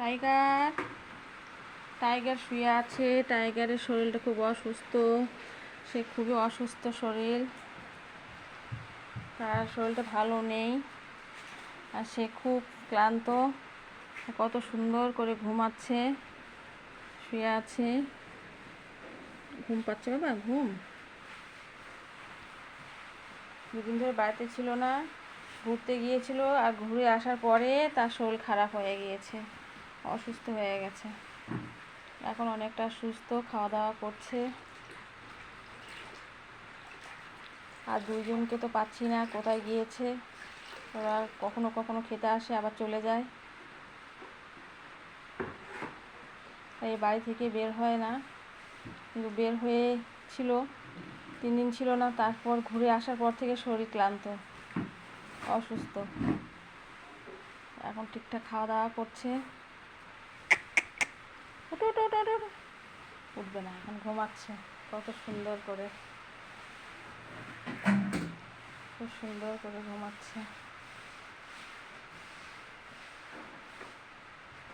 Tiger tiger শুয়ে আছে। টাইগারের শরীরটা খুব অসুস্থ, সে খুবই অসুস্থ শরীর, তার শরীরটা ভালো নেই আর সে খুব ক্লান্ত। কত সুন্দর করে ঘুমাচ্ছে, শুয়ে আছে। ঘুম পাচ্ছে বাবা, ঘুম। দুদিন ধরে বাড়িতে ছিল না, ঘুরতে গিয়েছিল, আর ঘুরে আসার পরে তার শরীর খারাপ হয়ে গিয়েছে, অসুস্থ হয়ে গেছে। এখন অনেকটা সুস্থ, খাওয়া দাওয়া করছে। আর দুইজনকে তো পাচ্ছি না, কোথায় গিয়েছে। ওরা কখনো কখনো খেতে আসে, আবার চলে যায়। এই বাড়ি থেকে বের হয় না, কিন্তু বের হয়েছিল 3 দিন ছিল না, তারপর ঘুরে আসার পর থেকে শরীর ক্লান্ত, অসুস্থ। এখন ঠিকঠাক খাওয়া দাওয়া করছে। উঠবে না, এখন ঘুমাচ্ছে কত সুন্দর করে, খুব সুন্দর করে ঘুমাচ্ছে।